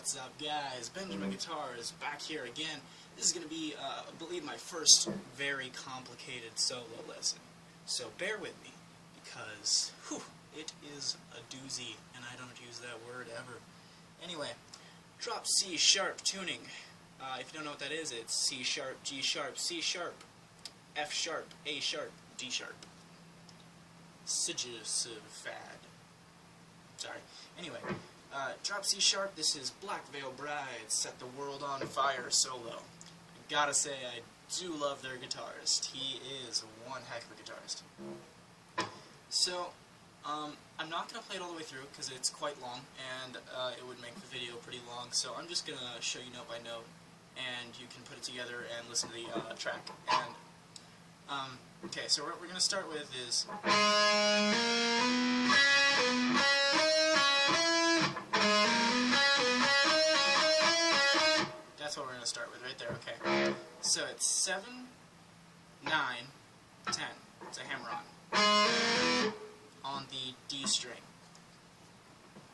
What's up, guys? Benjamin Guitars back here again. This is going to be, I believe, my first very complicated solo lesson. So bear with me, because it is a doozy, and I don't use that word ever. Anyway, drop C sharp tuning. If you don't know what that is, it's C sharp, G sharp, C sharp, F sharp, A sharp, D sharp. Suggestive fad. Sorry. Anyway, drop C sharp. This is Black Veil Bride, Set the World on Fire solo. I gotta say, I do love their guitarist. He is one heck of a guitarist. So, I'm not gonna play it all the way through because it's quite long and it would make the video pretty long. So I'm just gonna show you note by note, and you can put it together and listen to the track. And okay, so what we're gonna start with is. That's what we're going to start with right there, okay. So it's 7, 9, 10. It's a hammer on the D string.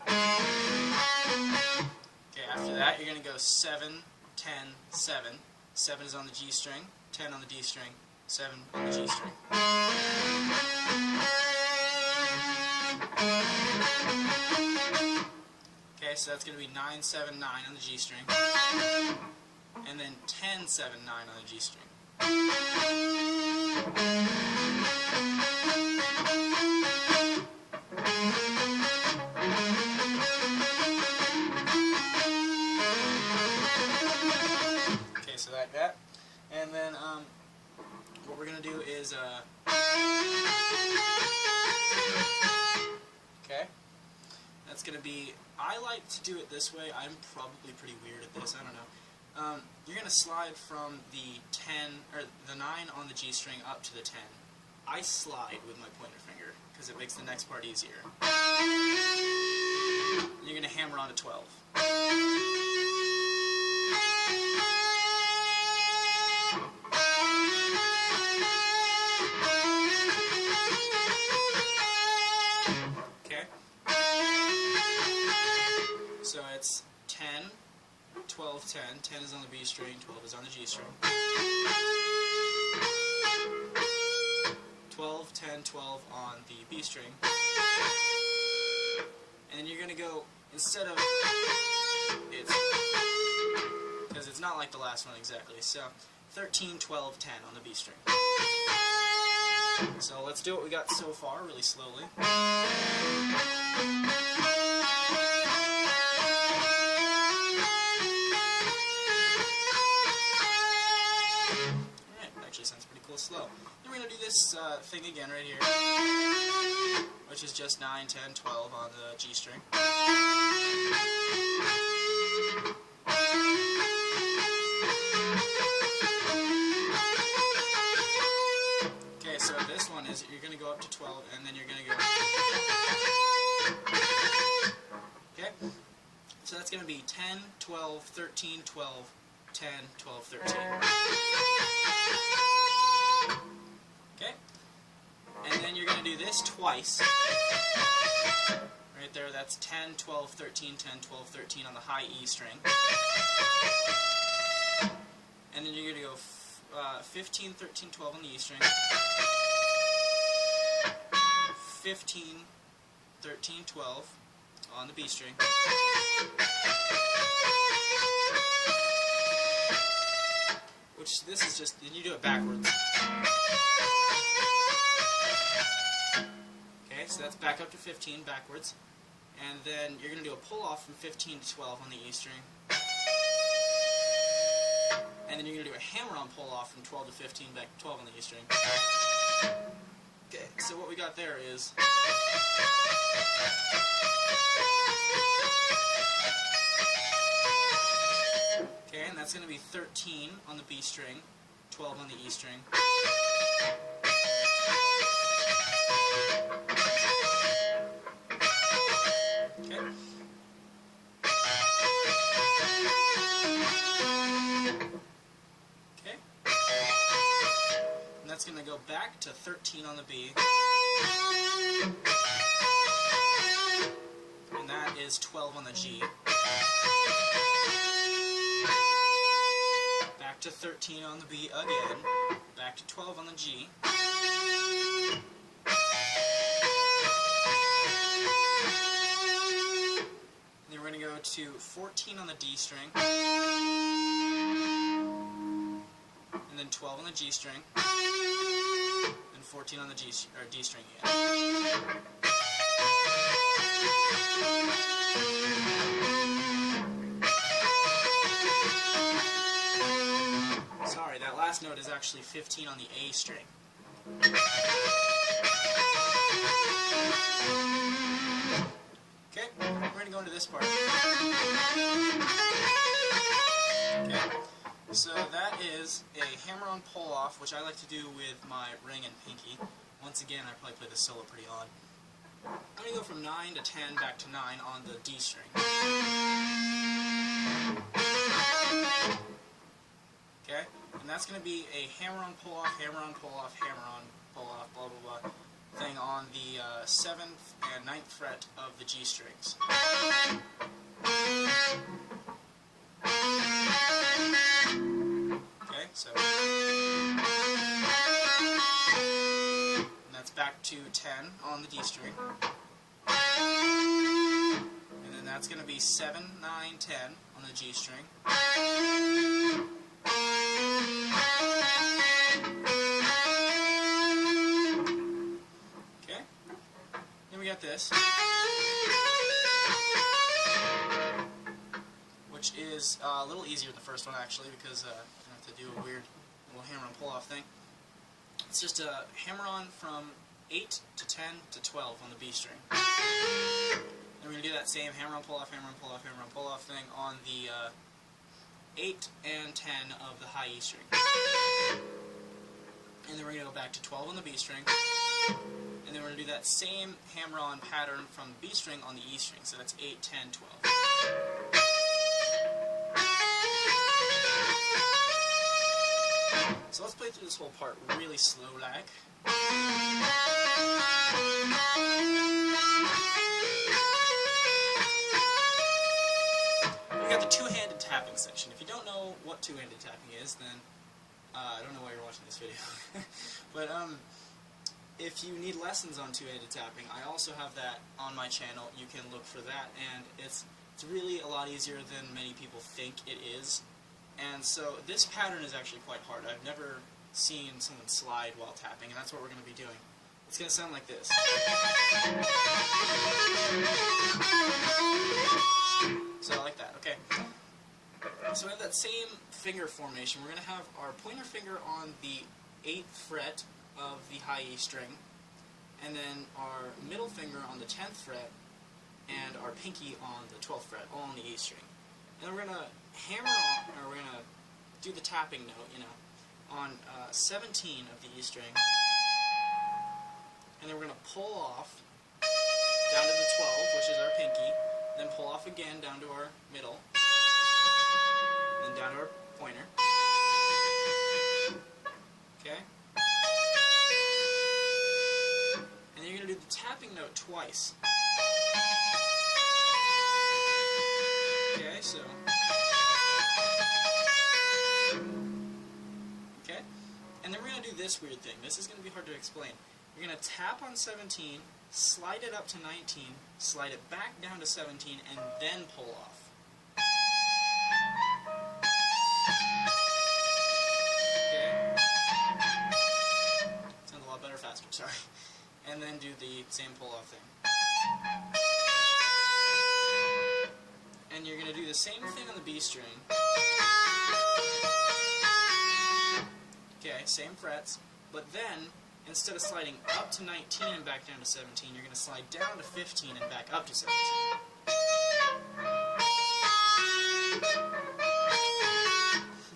Okay, after that you're going to go 7, 10, 7. 7 is on the G string, 10 on the D string, 7 on the G string. Okay, so that's going to be 9, 7, 9 on the G string, and then 10, 7, 9 on the G string. Okay, so like that, and then what we're going to do is okay. That's going to be, I like to do it this way. I'm probably pretty weird at this, I don't know. You're going to slide from the 10, or the 9 on the G string up to the 10. I slide with my pointer finger, because it makes the next part easier. You're going to hammer on to 12. So it's 10, 12, 10. 10 is on the B string, 12 is on the G string. 12, 10, 12 on the B string. And then you're going to go, instead of, because it's not like the last one exactly, so 13, 12, 10 on the B string. So let's do what we got so far really slowly. Sounds pretty cool slow. Then we're going to do this thing again right here, which is just 9, 10, 12 on the G string. Okay, so this one is, you're going to go up to 12, and then you're going to go... Okay, so that's going to be 10, 12, 13, 12, 10, 12, 13. Okay, and then you're going to do this twice. Right there, that's 10, 12, 13, 10, 12, 13 on the high E string. And then you're going to go 15, 13, 12 on the E string. 15, 13, 12 on the B string. Which, this is just, then you do it backwards. Okay, so that's back up to 15, backwards. And then you're going to do a pull-off from 15 to 12 on the E string. And then you're going to do a hammer-on pull-off from 12 to 15, back to 12 on the E string. Okay, so what we got there is... Okay, and that's going to be 13 on the B string, 12 on the E string. Okay. Okay. And that's going to go back to 13 on the B. And that is 12 on the G. 13 on the B again, back to 12 on the G. Then we're going to go to 14 on the D string, and then 12 on the G string, and 14 on the D string again. Sorry, that last note is actually 15 on the A string. Okay, we're going to go into this part. Okay, so that is a hammer-on pull-off, which I like to do with my ring and pinky. Once again, I probably play the solo pretty odd. I'm going to go from 9 to 10 back to 9 on the D string. Okay, and that's going to be a hammer-on pull-off, hammer-on pull-off, hammer-on pull-off, blah blah blah thing on the 7th and 9th fret of the G strings. Okay, so and that's back to 10 on the D string. And then that's going to be 7, 9, 10 on the G string. Okay, then we got this, which is a little easier than the first one actually, because I don't have to do a weird little hammer-on pull-off thing. It's just a hammer-on from 8 to 10 to 12 on the B string. And we're going to do that same hammer-on pull-off, hammer-on pull-off, hammer-on pull-off thing on the 8 and 10 of the high E string. And then we're going to go back to 12 on the B string. And then we're going to do that same hammer-on pattern from the B string on the E string. So that's 8, 10, 12. So let's play through this whole part really slow like. We got the two-handed tapping section. If you don't know what two-handed tapping is, then I don't know why you're watching this video. But if you need lessons on two-handed tapping, I also have that on my channel. You can look for that, and it's really a lot easier than many people think it is. And so this pattern is actually quite hard. I've never seen someone slide while tapping, and that's what we're going to be doing. It's going to sound like this. So like that, okay. So we have that same finger formation. We're going to have our pointer finger on the 8th fret of the high E string, and then our middle finger on the 10th fret, and our pinky on the 12th fret, all on the E string. And we're going to hammer on, or we're going to do the tapping note, you know, on 17 of the E string, and then we're going to pull off down to the 12, which is our pinky, then pull off again down to our middle, then down to our pointer. Okay? And then you're going to do the tapping note twice. Okay, so... Okay? And then we're going to do this weird thing. This is going to be hard to explain. You're going to tap on 17, slide it up to 19, slide it back down to 17, and then pull off. Okay? Sounds a lot better faster, sorry. And then do the same pull-off thing. And you're going to do the same thing on the B string. Okay, same frets, but then, instead of sliding up to 19 and back down to 17, you're going to slide down to 15 and back up to 17.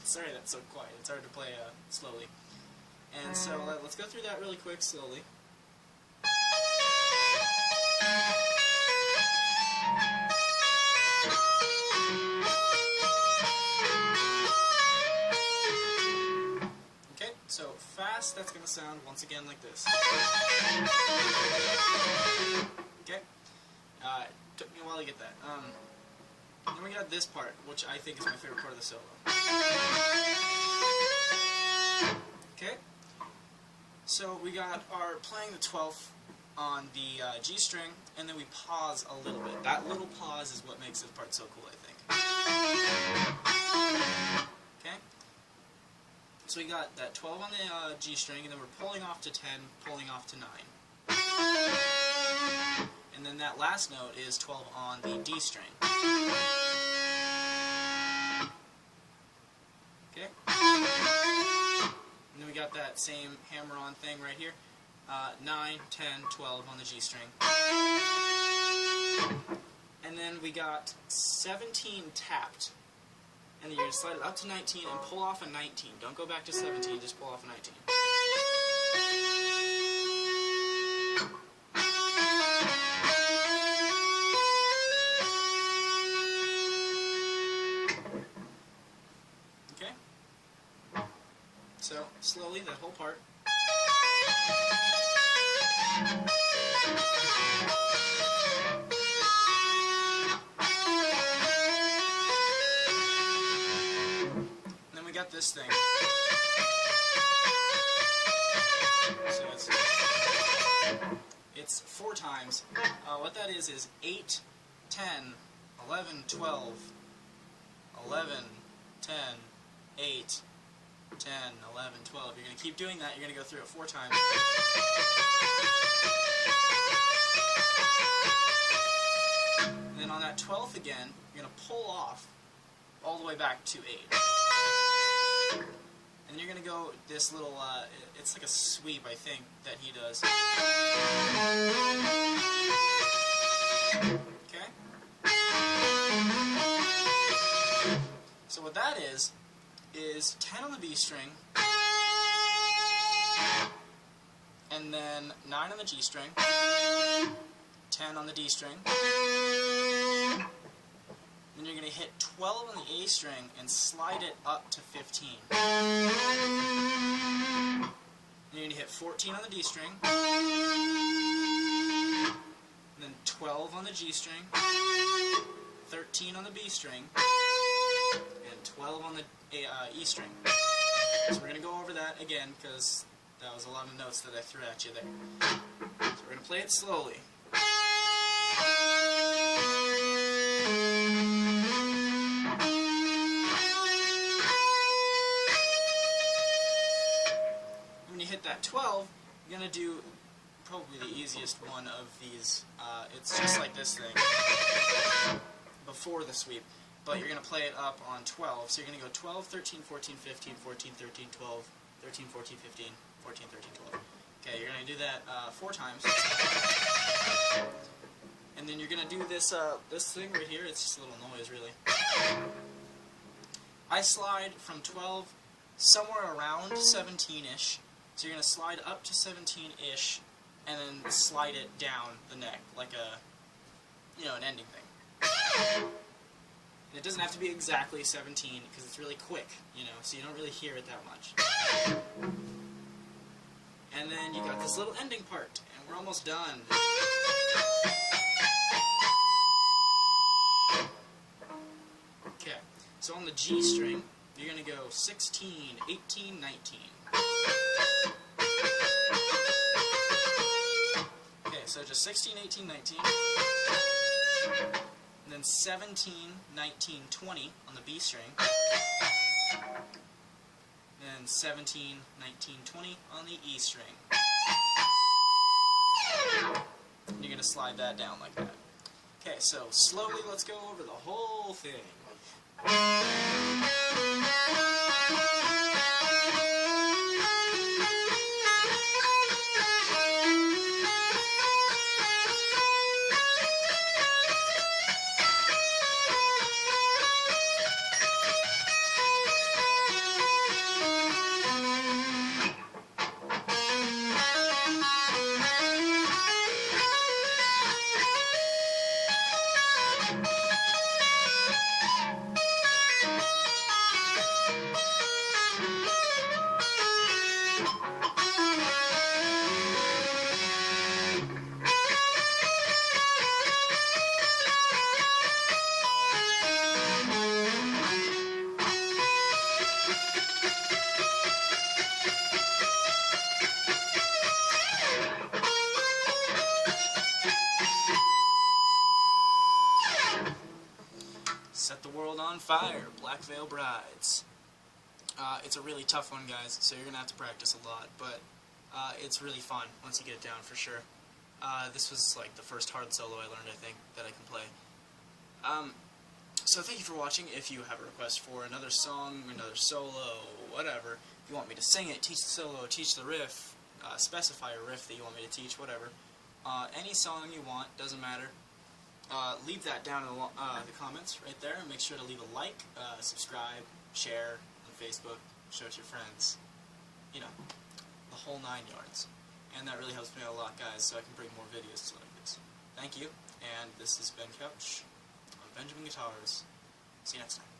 Sorry that's so quiet. It's hard to play slowly. And so let's go through that really quick, slowly. Okay, so fast, that's going to sound once again like this. Okay, took me a while to get that. Then we got this part, which I think is my favorite part of the solo. Okay, so we got our playing the 12th on the G string, and then we pause a little bit. That little pause is what makes this part so cool, I think. Okay, so we got that 12 on the G string, and then we're pulling off to 10, pulling off to 9. And then that last note is 12 on the D string. Okay? And then we got that same hammer-on thing right here. 9, 10, 12 on the G string. And then we got 17 tapped. And then you're going to slide it up to 19 and pull off a 19. Don't go back to 17, just pull off a 19. Okay? So, slowly, that whole part. And then we got this thing. So it's 4 times. What that is 8, 10, 11, 12, 11, 10, 8, 10, 11, 12. You're going to keep doing that. You're going to go through it 4 times. And then on that 12th again, you're going to pull off all the way back to 8. And then you're going to go this little, it's like a sweep, I think, that he does. Okay? So what that is 10 on the B string, and then 9 on the G string, 10 on the D string, then you're going to hit 12 on the A string and slide it up to 15. Then you're going to hit 14 on the D string, and then 12 on the G string, 13 on the B string, and 12 on the E string. So we're going to go over that again because that was a lot of notes that I threw at you there. So we're going to play it slowly. When you hit that 12, you're going to do probably the easiest one of these. It's just like this thing before the sweep. But you're going to play it up on 12. So you're going to go 12, 13, 14, 15, 14, 13, 12, 13, 14, 15, 14, 13, 12. Okay, you're going to do that 4 times. And then you're going to do this this thing right here. It's just a little noise, really. I slide from 12 somewhere around 17-ish. So you're going to slide up to 17-ish and then slide it down the neck like a, an ending thing. And it doesn't have to be exactly 17 because it's really quick, so you don't really hear it that much. And then you got this little ending part, and we're almost done. Okay, so on the G string, you're going to go 16, 18, 19. Okay, so just 16, 18, 19. And then 17, 19, 20 on the B string. Then 17, 19, 20 on the E string. And you're going to slide that down like that. Okay, so slowly let's go over the whole thing. Set the World on Fire, Black Veil Brides. It's a really tough one, guys, so you're going to have to practice a lot, but it's really fun once you get it down, for sure. This was like the first hard solo I learned, I think, that I can play. So thank you for watching. If you have a request for another song, another solo, whatever, if you want me to sing it, teach the solo, teach the riff, specify a riff that you want me to teach, whatever, any song you want, doesn't matter. Leave that down in the comments right there, and make sure to leave a like, subscribe, share on Facebook, show it to your friends, you know, the whole 9 yards. And that really helps me out a lot, guys, so I can bring more videos to like this. Thank you, and this is Ben Couch on Benjamin Guitars. See you next time.